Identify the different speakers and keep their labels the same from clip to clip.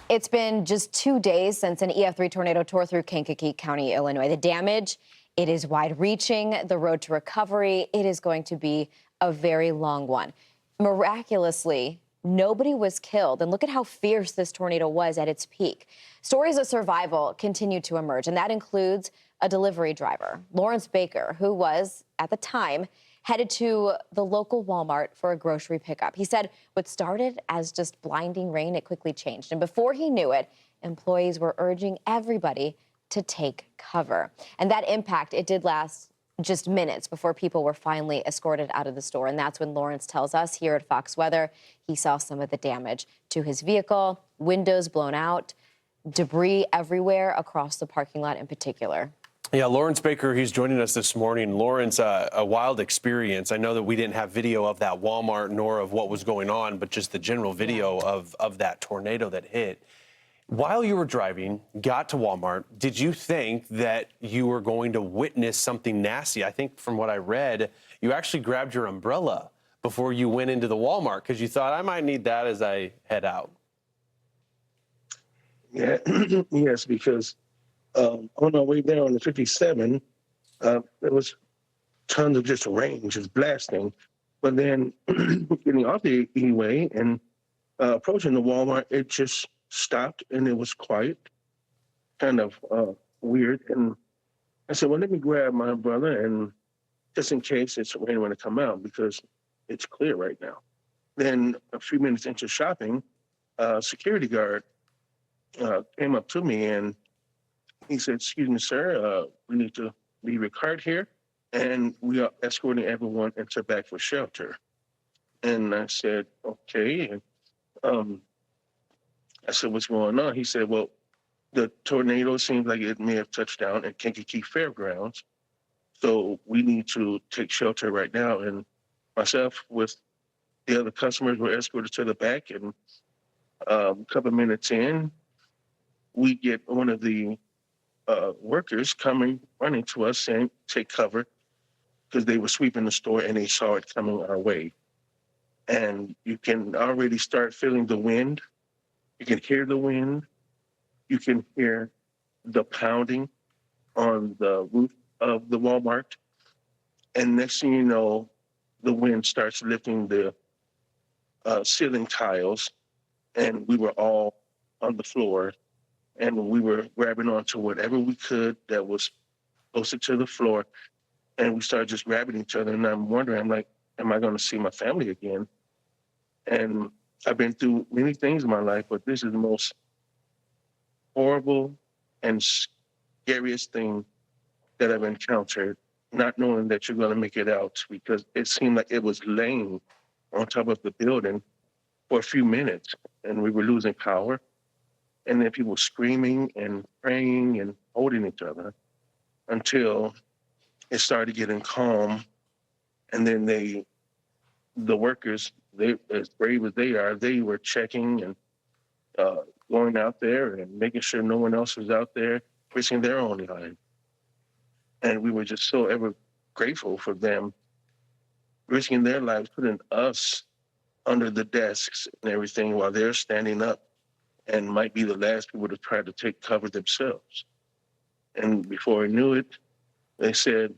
Speaker 1: It's been just 2 days since an EF3 tornado tore through Kankakee County, Illinois. The damage, it is wide-reaching. The road to recovery, it is going to be a very long one. Miraculously, nobody was killed. And look at how fierce this tornado was at its peak. Stories of survival continue to emerge, and that includes a delivery driver, Lawrence Baker, who was, at the time, headed to the local Walmart for a grocery pickup. He said what started as just blinding rain, it quickly changed. And before he knew it, employees were urging everybody to take cover. And that impact, it did last just minutes before people were finally escorted out of the store. And that's when Lawrence tells us here at Fox Weather, he saw some of the damage to his vehicle, windows blown out, debris everywhere across the parking lot in particular.
Speaker 2: Yeah, Lawrence Baker, he's joining us this morning. Lawrence, a wild experience. I know that we didn't have video of that Walmart nor of what was going on, but just the general video of that tornado that hit. While you were driving, got to Walmart, did you think that you were going to witness something nasty? I think from what I read, you actually grabbed your umbrella before you went into the Walmart because you thought, I might need that as I head out.
Speaker 3: Yeah, yes, because on our way there on the 57, there was tons of just rain, just blasting. But then getting off the E-way and approaching the Walmart, it just stopped and it was quiet, kind of weird. And I said, well, let me grab my umbrella and just in case it's rain when it come out because it's clear right now. Then a few minutes into shopping, a security guard came up to me and he said, excuse me, sir, we need to leave your cart here and we are escorting everyone into back for shelter. And I said, okay. And I said, what's going on? He said, well, the tornado seems like it may have touched down at Kankakee Fairgrounds. So we need to take shelter right now. And myself with the other customers were escorted to the back. And a couple of minutes in, we get one of the workers running to us saying, take cover, because they were sweeping the store and they saw it coming our way. And you can already start feeling the wind. You can hear the wind. You can hear the pounding on the roof of the Walmart. And next thing you know, the wind starts lifting the ceiling tiles, and we were all on the floor, and we were grabbing onto whatever we could that was closer to the floor, and we started just grabbing each other. And I'm wondering, I'm like, am I going to see my family again? And I've been through many things in my life, but this is the most horrible and scariest thing that I've encountered, not knowing that you're going to make it out, because it seemed like it was laying on top of the building for a few minutes and we were losing power. And then people screaming and praying and holding each other until it started getting calm. And then the workers, they, as brave as they are, they were checking and going out there and making sure no one else was out there risking their own life. And we were just so ever grateful for them risking their lives, putting us under the desks and everything while they're standing up and might be the last people to try to take cover themselves. And before I knew it, they said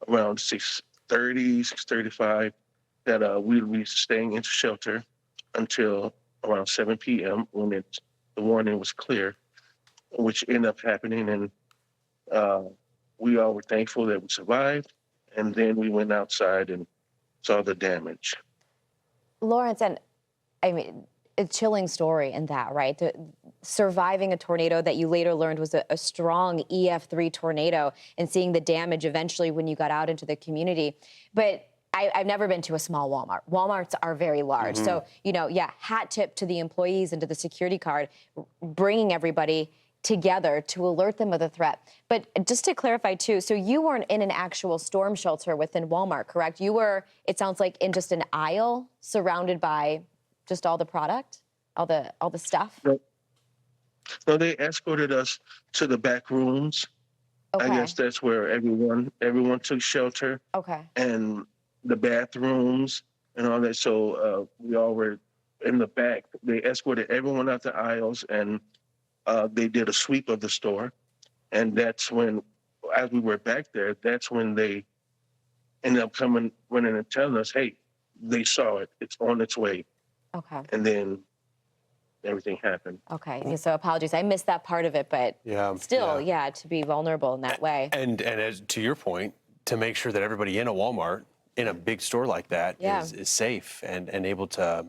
Speaker 3: around 6:30, 6:35, that we'd be staying in shelter until around 7 p.m. when the warning was clear, which ended up happening. And we all were thankful that we survived. And then we went outside and saw the damage.
Speaker 1: Lawrence, and I mean, a chilling story in that, right? Surviving a tornado that you later learned was a strong EF3 tornado and seeing the damage eventually when you got out into the community. But I've never been to a small Walmart. Walmarts are very large. Mm-hmm. So, you know, yeah, hat tip to the employees and to the security guard, bringing everybody together to alert them of the threat. But just to clarify, too, so you weren't in an actual storm shelter within Walmart, correct? You were, it sounds like, in just an aisle surrounded by just all the product, all the stuff?
Speaker 3: No, they escorted us to the back rooms. Okay. I guess that's where everyone took shelter.
Speaker 1: Okay.
Speaker 3: And the bathrooms and all that. So we all were in the back. They escorted everyone out the aisles, and they did a sweep of the store. And that's when, as we were back there, that's when they ended up running and telling us, hey, they saw it. It's on its way.
Speaker 1: Okay.
Speaker 3: And then everything happened.
Speaker 1: Okay. Yeah, so apologies. I missed that part of it, but still, yeah, to be vulnerable in that way.
Speaker 2: And as to your point, to make sure that everybody in a Walmart, in a big store like that, is safe and able to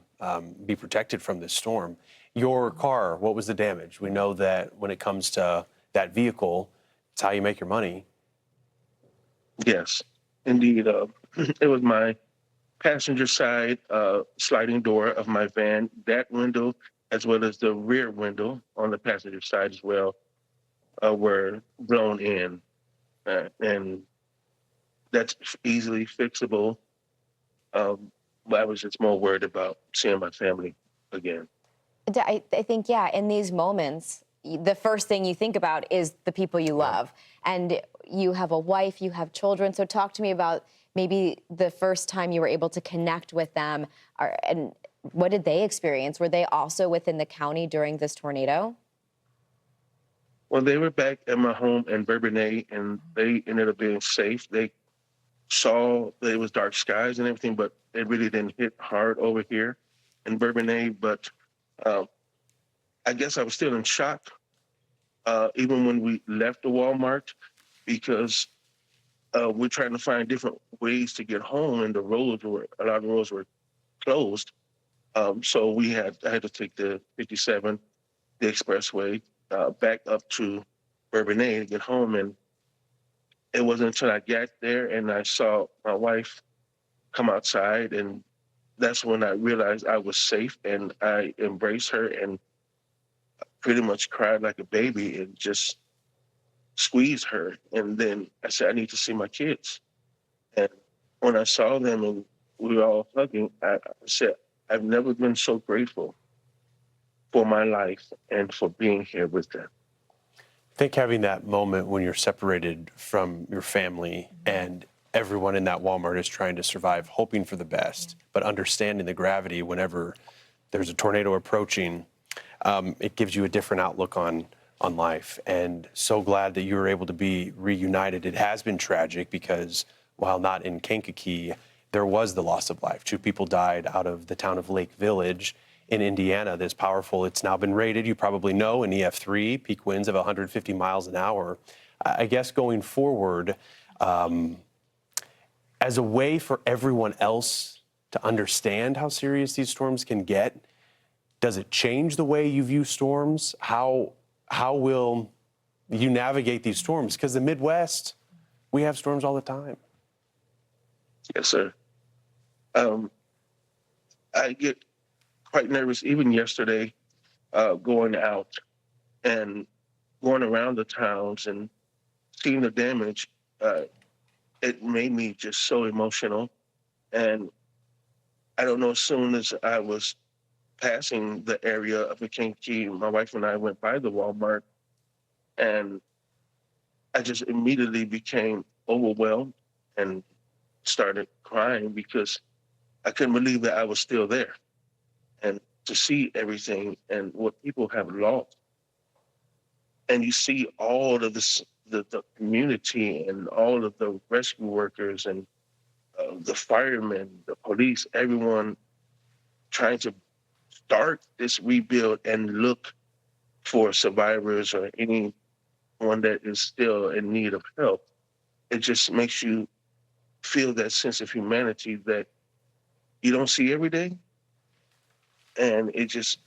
Speaker 2: be protected from this storm. Your car, what was the damage? We know that when it comes to that vehicle, it's how you make your money.
Speaker 3: Yes, indeed. It was my passenger side sliding door of my van. That window, as well as the rear window on the passenger side as well, were blown in. And that's easily fixable. But I was just more worried about seeing my family again.
Speaker 1: I think, yeah, in these moments, the first thing you think about is the people you love. And you have a wife, you have children. So talk to me about maybe the first time you were able to connect with them. And what did they experience? Were they also within the county during this tornado?
Speaker 3: Well, they were back at my home in Bourbonnais, and they ended up being safe. They saw that it was dark skies and everything, but it really didn't hit hard over here in Bourbonnais. But I guess I was still in shock, even when we left the Walmart, because we're trying to find different ways to get home, and a lot of the roads were closed. So I had to take the 57, the expressway, back up to Bourbonnais to get home. And it wasn't until I got there and I saw my wife come outside, and that's when I realized I was safe, and I embraced her and pretty much cried like a baby and just squeezed her. And then I said, I need to see my kids. And when I saw them and we were all hugging, I said, I've never been so grateful for my life and for being here with them.
Speaker 2: I think having that moment when you're separated from your family and everyone in that Walmart is trying to survive, hoping for the best, but understanding the gravity whenever there's a tornado approaching, it gives you a different outlook on life. And so glad that you were able to be reunited. It has been tragic because while not in Kankakee, there was the loss of life. 2 people died out of the town of Lake Village in Indiana that's powerful. It's now been rated, you probably know, an EF3, peak winds of 150 miles an hour. I guess going forward, as a way for everyone else to understand how serious these storms can get, does it change the way you view storms? How will you navigate these storms? Because the Midwest, we have storms all the time.
Speaker 3: Yes, sir. I get quite nervous even yesterday, going out and going around the towns and seeing the damage. It made me just so emotional. And I don't know, as soon as I was passing the area of the Kankakee, my wife and I went by the Walmart, and I just immediately became overwhelmed and started crying because I couldn't believe that I was still there. And to see everything and what people have lost, and you see all of this, the community and all of the rescue workers and the firemen, the police, everyone trying to start this rebuild and look for survivors or anyone that is still in need of help. It just makes you feel that sense of humanity that you don't see every day. And it just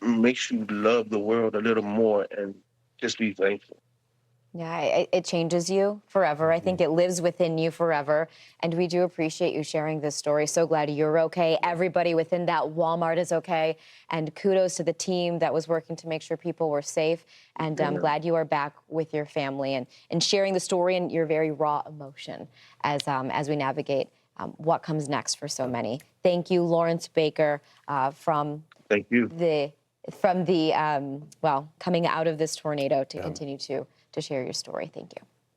Speaker 3: makes you love the world a little more and just be thankful.
Speaker 1: Yeah, it changes you forever. I think it lives within you forever. And we do appreciate you sharing this story. So glad you're okay. Everybody within that Walmart is okay. And kudos to the team that was working to make sure people were safe. And I'm glad you are back with your family and sharing the story and your very raw emotion as we navigate what comes next for so many. Thank you, Lawrence Baker, from
Speaker 3: Thank you.
Speaker 1: Coming out of this tornado to continue to share your story. Thank you.